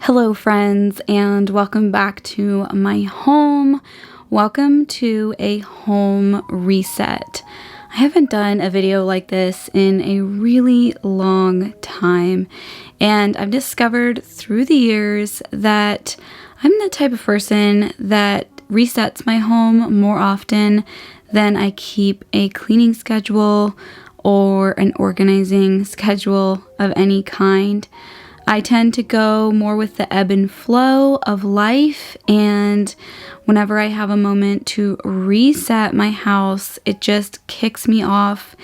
Hello friends, and welcome back to my home. Welcome to a home reset. I haven't done a video like this in a really long time, and I've discovered through the years that I'm the type of person that resets my home more often than I keep a cleaning schedule or an organizing schedule of any kind. I tend to go more with the ebb and flow of life, and whenever I have a moment to reset my house, it just kicks me off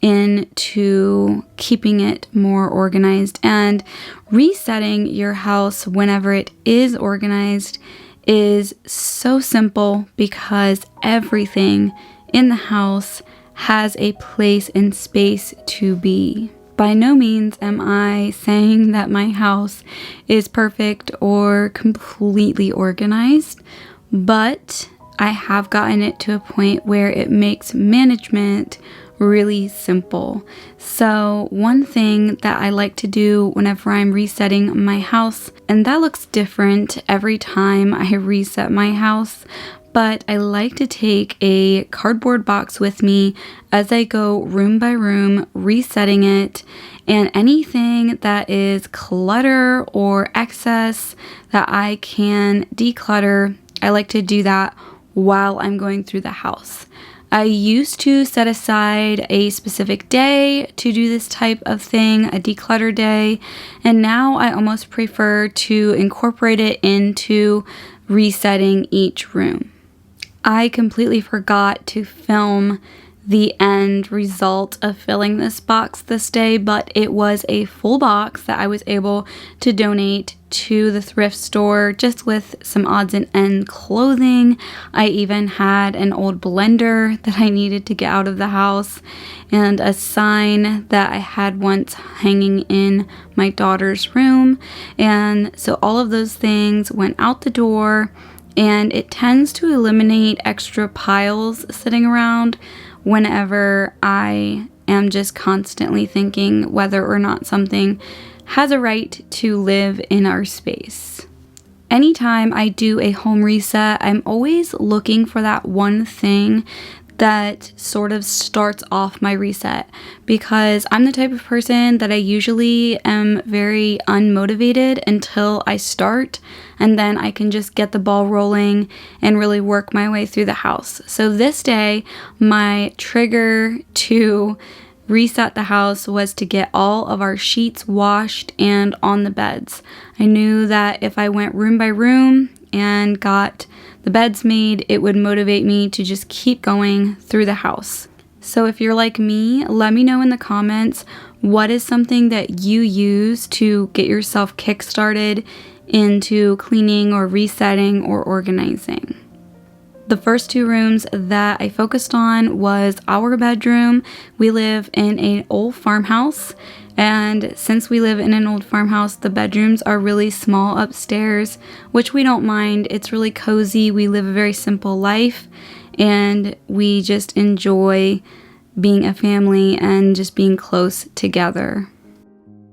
into keeping it more organized. And resetting your house whenever it is organized is so simple because everything in the house has a place and space to be. By no means am I saying that my house is perfect or completely organized, but I have gotten it to a point where it makes management really simple. So one thing that I like to do whenever I'm resetting my house, and that looks different every time I reset my house, but I like to take a cardboard box with me as I go room by room, resetting it, and anything that is clutter or excess that I can declutter, I like to do that while I'm going through the house. I used to set aside a specific day to do this type of thing, a declutter day, and now I almost prefer to incorporate it into resetting each room. I completely forgot to film the end result of filling this box this day, but it was a full box that I was able to donate to the thrift store just with some odds and end clothing. I even had an old blender that I needed to get out of the house and a sign that I had once hanging in my daughter's room. And so all of those things went out the door, and it tends to eliminate extra piles sitting around whenever I am just constantly thinking whether or not something has a right to live in our space. Anytime I do a home reset, I'm always looking for that one thing that sort of starts off my reset, because I'm the type of person that I usually am very unmotivated until I start, and then I can just get the ball rolling and really work my way through the house. So this day, my trigger to reset the house was to get all of our sheets washed and on the beds. I knew that if I went room by room and got the beds made, it would motivate me to just keep going through the house. So if you're like me, let me know in the comments what is something that you use to get yourself kickstarted into cleaning or resetting or organizing. The first two rooms that I focused on was our bedroom. We live in an old farmhouse, and since we live in an old farmhouse, the bedrooms are really small upstairs, which we don't mind. It's really cozy. We live a very simple life, and we just enjoy being a family and just being close together.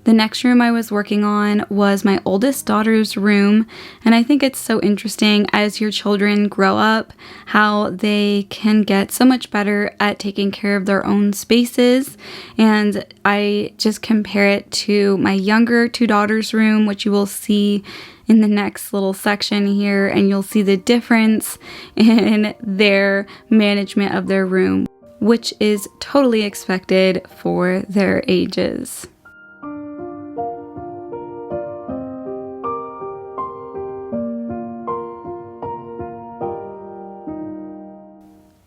The next room I was working on was my oldest daughter's room, and I think it's so interesting as your children grow up how they can get so much better at taking care of their own spaces. And I just compare it to my younger two daughters' room, which you will see in the next little section here, and you'll see the difference in their management of their room, which is totally expected for their ages.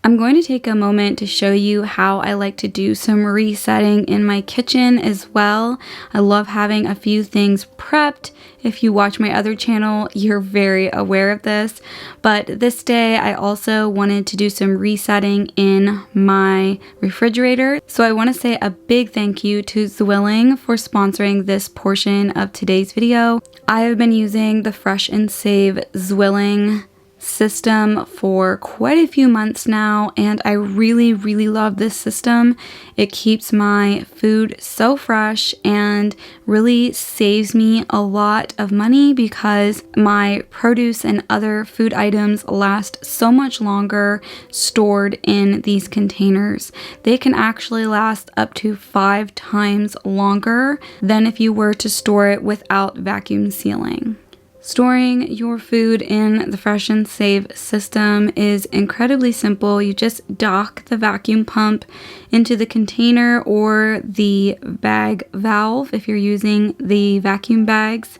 I'm going to take a moment to show you how I like to do some resetting in my kitchen as well. I love having a few things prepped. If you watch my other channel, you're very aware of this. But this day, I also wanted to do some resetting in my refrigerator. So I want to say a big thank you to Zwilling for sponsoring this portion of today's video. I have been using the Fresh and Save Zwilling system for quite a few months now, and I really, really love this system. It keeps my food so fresh and really saves me a lot of money because my produce and other food items last so much longer stored in these containers. They can actually last up to 5 times longer than if you were to store it without vacuum sealing. Storing your food in the Fresh and Save system is incredibly simple. You just dock the vacuum pump into the container or the bag valve if you're using the vacuum bags,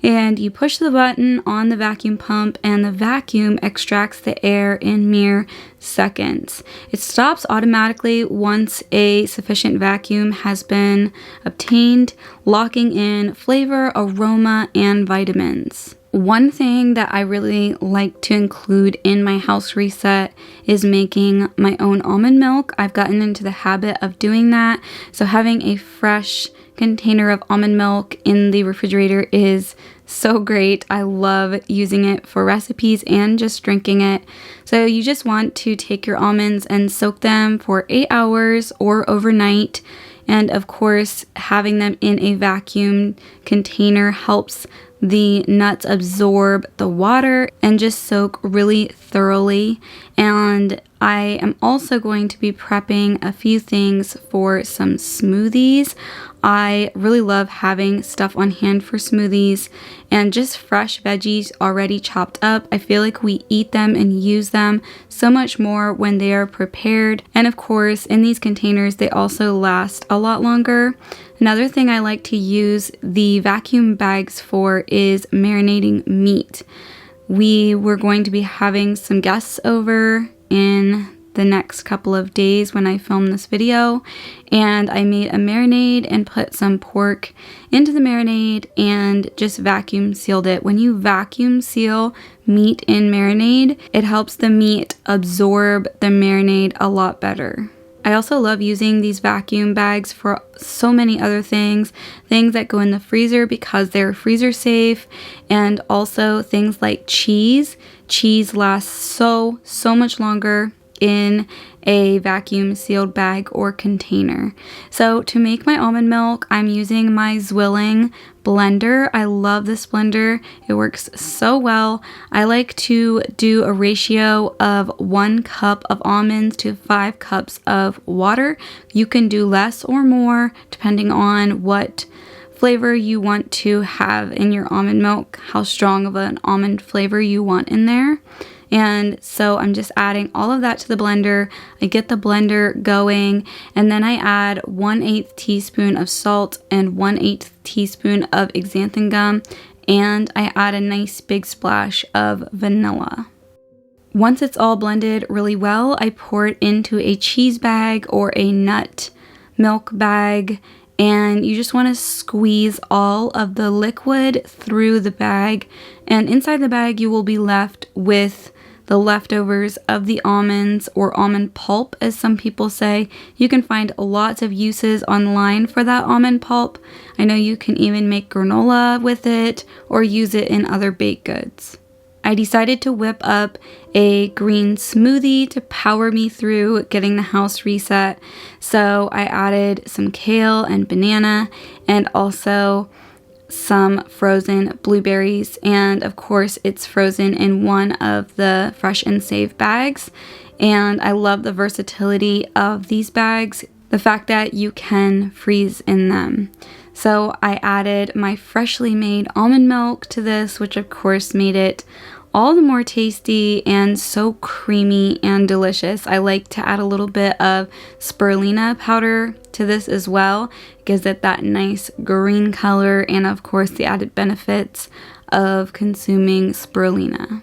and you push the button on the vacuum pump and the vacuum extracts the air in mere seconds. It stops automatically once a sufficient vacuum has been obtained, locking in flavor, aroma, and vitamins. One thing that I really like to include in my house reset is making my own almond milk. I've gotten into the habit of doing that, so having a fresh container of almond milk in the refrigerator is so great. I love using it for recipes and just drinking it. So you just want to take your almonds and soak them for 8 hours or overnight. And of course, having them in a vacuum container helps the nuts absorb the water and just soak really thoroughly. And I am also going to be prepping a few things for some smoothies. I really love having stuff on hand for smoothies and just fresh veggies already chopped up. I feel like we eat them and use them so much more when they are prepared. And of course, in these containers, they also last a lot longer. Another thing I like to use the vacuum bags for is marinating meat. We were going to be having some guests over in the next couple of days when I film this video, and I made a marinade and put some pork into the marinade and just vacuum sealed it. When you vacuum seal meat in marinade, it helps the meat absorb the marinade a lot better. I also love using these vacuum bags for so many other things that go in the freezer because they're freezer safe, and also things like cheese. Cheese lasts so much longer in a vacuum sealed bag or container. So to make my almond milk, I'm using my Zwilling blender. I love this blender. It works so well. I like to do a ratio of 1 cup of almonds to 5 cups of water. You can do less or more depending on what flavor you want to have in your almond milk, how strong of an almond flavor you want in there. And so I'm just adding all of that to the blender. I get the blender going, and then I add 1/8 teaspoon of salt and 1/8 teaspoon of xanthan gum, and I add a nice big splash of vanilla. Once it's all blended really well, I pour it into a cheese bag or a nut milk bag, and you just want to squeeze all of the liquid through the bag, and inside the bag you will be left with the leftovers of the almonds, or almond pulp as some people say. You can find lots of uses online for that almond pulp. I know you can even make granola with it or use it in other baked goods. I decided to whip up a green smoothie to power me through getting the house reset. So I added some kale and banana, and also some frozen blueberries, and of course it's frozen in one of the Fresh and Save bags. And I love the versatility of these bags, the fact that you can freeze in them. So I added my freshly made almond milk to this, which of course made it all the more tasty and so creamy and delicious. I like to add a little bit of spirulina powder to this as well. It gives it that nice green color, and of course the added benefits of consuming spirulina.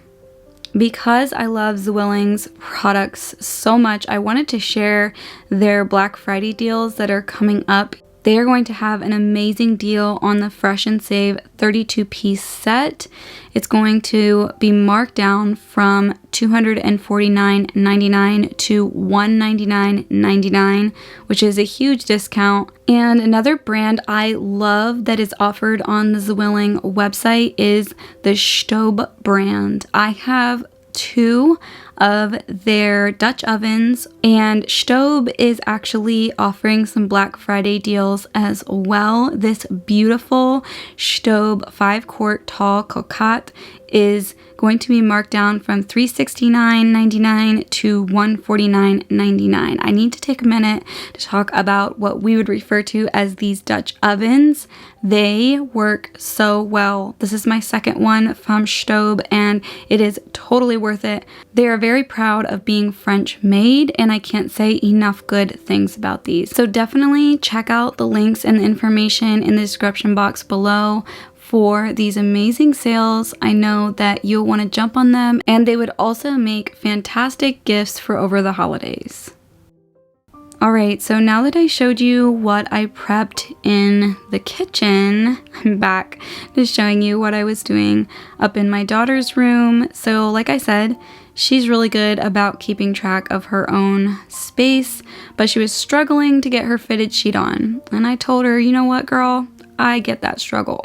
Because I love Zwilling's products so much, I wanted to share their Black Friday deals that are coming up. They are going to have an amazing deal on the Fresh and Save 32-piece set. It's going to be marked down from $249.99 to $199.99, which is a huge discount. And another brand I love that is offered on the Zwilling website is the Staub brand. I have 2 of their Dutch ovens, and Stobe is actually offering some Black Friday deals as well. This beautiful Stobe 5-quart tall cocotte is going to be marked down from $369.99 to $149.99. I need to take a minute to talk about what we would refer to as these Dutch ovens. They work so well. This is my second one from Stobe, and it is totally worth it. They are very proud of being French made, and I can't say enough good things about these. So definitely check out the links and the information in the description box below for these amazing sales. I know that you'll want to jump on them, and they would also make fantastic gifts for over the holidays. Alright, so now that I showed you what I prepped in the kitchen, I'm back to showing you what I was doing up in my daughter's room. So like I said, she's really good about keeping track of her own space, but she was struggling to get her fitted sheet on. And I told her, you know what, girl? I get that struggle.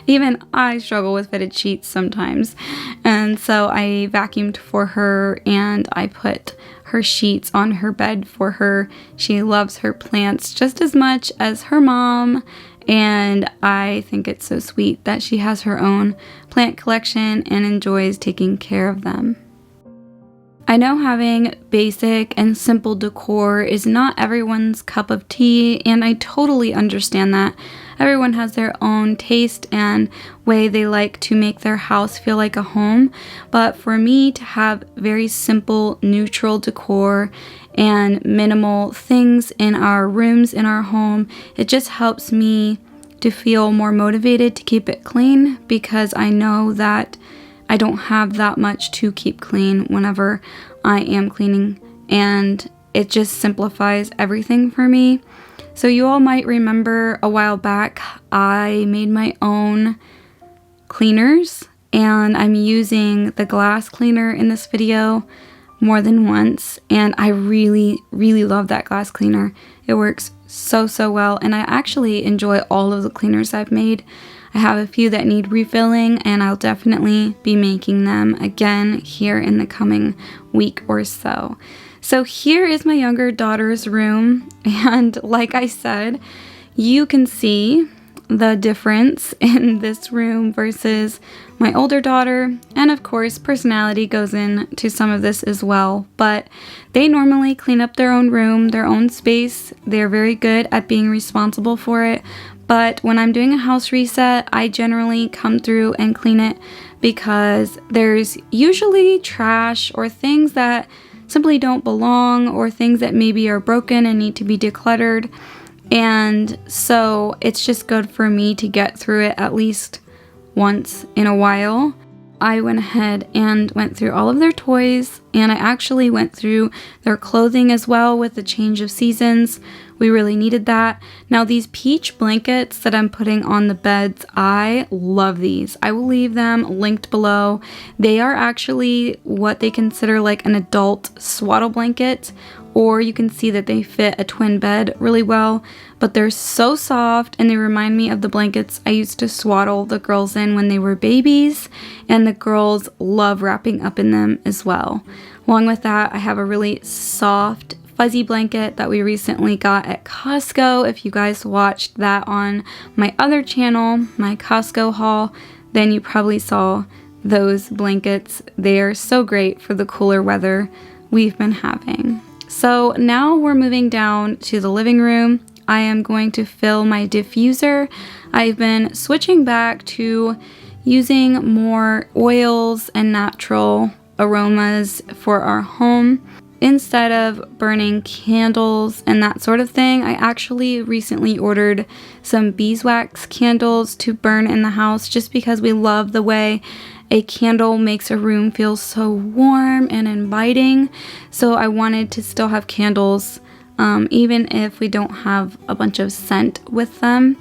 Even I struggle with fitted sheets sometimes. And so I vacuumed for her and I put her sheets on her bed for her. She loves her plants just as much as her mom, and I think it's so sweet that she has her own plant collection and enjoys taking care of them. I know having basic and simple decor is not everyone's cup of tea, and I totally understand that. Everyone has their own taste and way they like to make their house feel like a home, but for me to have very simple, neutral decor and minimal things in our rooms in our home, it just helps me to feel more motivated to keep it clean, because I know that I don't have that much to keep clean whenever I am cleaning, and it just simplifies everything for me. So you all might remember a while back I made my own cleaners, and I'm using the glass cleaner in this video more than once, and I really love that glass cleaner. It works so well, and I actually enjoy all of the cleaners I've made. I have a few that need refilling, and I'll definitely be making them again here in the coming week or so. So here is my younger daughter's room, and like I said, you can see the difference in this room versus my older daughter, and of course personality goes into some of this as well, but they normally clean up their own room, their own space. They're very good at being responsible for it, but when I'm doing a house reset, I generally come through and clean it because there's usually trash or things that simply don't belong, or things that maybe are broken and need to be decluttered. And so it's just good for me to get through it at least once in a while. I went ahead and went through all of their toys, and I actually went through their clothing as well with the change of seasons. We really needed that. Now these peach blankets that I'm putting on the beds, I love these. I will leave them linked below. They are actually what they consider like an adult swaddle blanket, or you can see that they fit a twin bed really well, but they're so soft and they remind me of the blankets I used to swaddle the girls in when they were babies, and the girls love wrapping up in them as well. Along with that, I have a really soft fuzzy blanket that we recently got at Costco. If you guys watched that on my other channel, my Costco haul, then you probably saw those blankets. They are so great for the cooler weather we've been having. So now we're moving down to the living room. I am going to fill my diffuser. I've been switching back to using more oils and natural aromas for our home. Instead of burning candles and that sort of thing, I actually recently ordered some beeswax candles to burn in the house, just because we love the way a candle makes a room feel so warm and inviting. So I wanted to still have candles, even if we don't have a bunch of scent with them.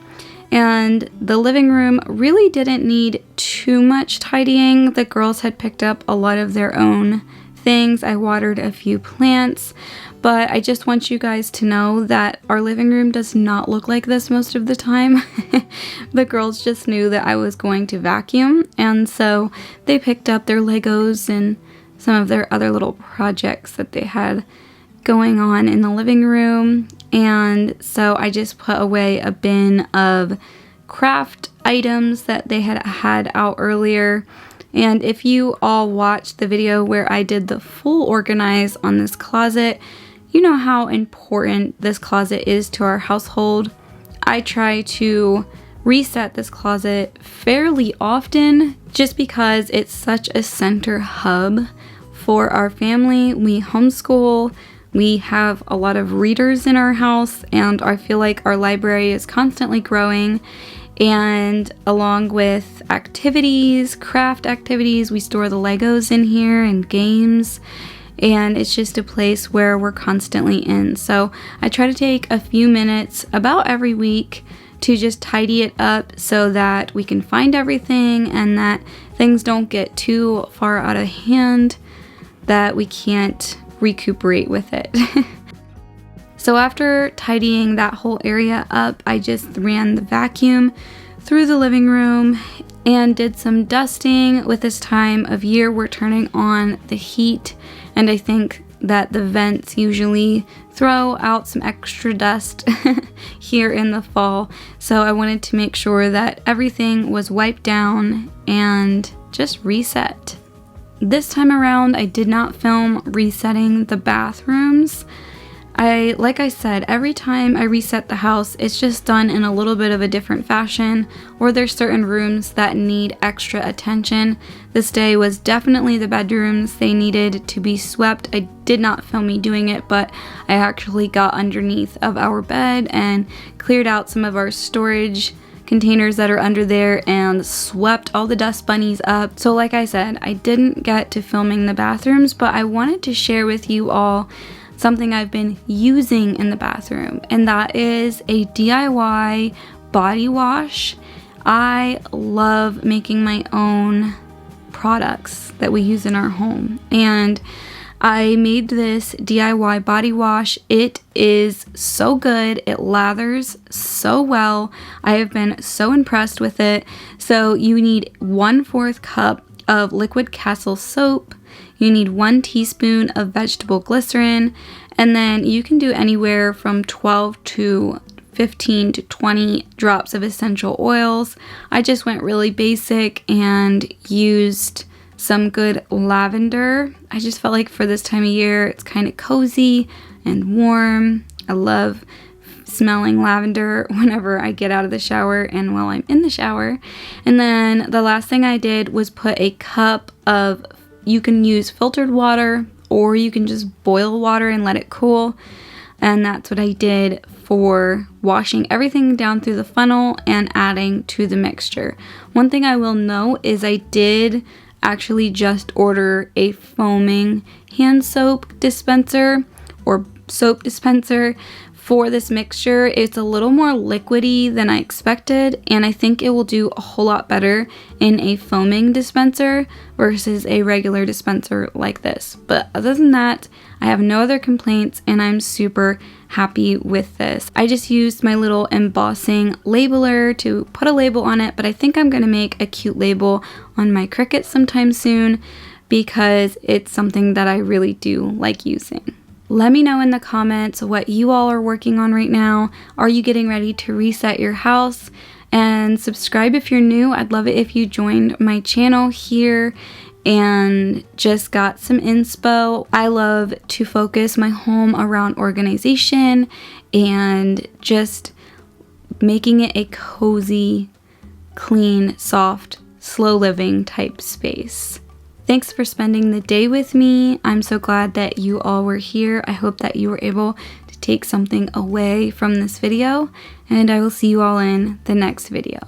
And the living room really didn't need too much tidying. The girls had picked up a lot of their own things. I watered a few plants, but I just want you guys to know that our living room does not look like this most of the time. The girls just knew that I was going to vacuum, and so they picked up their Legos and some of their other little projects that they had going on in the living room. And so I just put away a bin of craft items that they had out earlier. And if you all watched the video where I did the full organize on this closet, you know how important this closet is to our household. I try to reset this closet fairly often just because it's such a center hub for our family. We homeschool, we have a lot of readers in our house, and I feel like our library is constantly growing. And along with activities, craft activities, we store the Legos in here and games. And it's just a place where we're constantly in. So I try to take a few minutes about every week to just tidy it up so that we can find everything and that things don't get too far out of hand that we can't recuperate with it. So after tidying that whole area up, I just ran the vacuum through the living room and did some dusting. With this time of year, we're turning on the heat, and I think that the vents usually throw out some extra dust here in the fall. So I wanted to make sure that everything was wiped down and just reset. This time around, I did not film resetting the bathrooms. Like I said, every time I reset the house, it's just done in a little bit of a different fashion, or there's certain rooms that need extra attention. This day was definitely the bedrooms. They needed to be swept. I did not film me doing it, but I actually got underneath of our bed and cleared out some of our storage containers that are under there and swept all the dust bunnies up. So like I said, I didn't get to filming the bathrooms, but I wanted to share with you all something I've been using in the bathroom, and that is a DIY body wash. I love making my own products that we use in our home, and I made this DIY body wash. It is so good. It lathers so well. I have been so impressed with it. So you need 1/4 cup of liquid Castle soap. You need 1 teaspoon of vegetable glycerin, and then you can do anywhere from 12 to 15 to 20 drops of essential oils. I just went really basic and used some good lavender. I just felt like for this time of year, it's kind of cozy and warm. I love smelling lavender whenever I get out of the shower and while I'm in the shower. And then the last thing I did was put a cup of, you can use filtered water or you can just boil water and let it cool. And that's what I did for washing everything down through the funnel and adding to the mixture. One thing I will note is I did actually just order a foaming hand soap dispenser or soap dispenser for this mixture. It's a little more liquidy than I expected, and I think it will do a whole lot better in a foaming dispenser versus a regular dispenser like this. But other than that, I have no other complaints, and I'm super happy with this. I just used my little embossing labeler to put a label on it, but I think I'm gonna make a cute label on my Cricut sometime soon because it's something that I really do like using. Let me know in the comments what you all are working on right now. Are you getting ready to reset your house? And subscribe if you're new. I'd love it if you joined my channel here and just got some inspo. I love to focus my home around organization and just making it a cozy, clean, soft, slow living type space. Thanks for spending the day with me. I'm so glad that you all were here. I hope that you were able to take something away from this video, and I will see you all in the next video.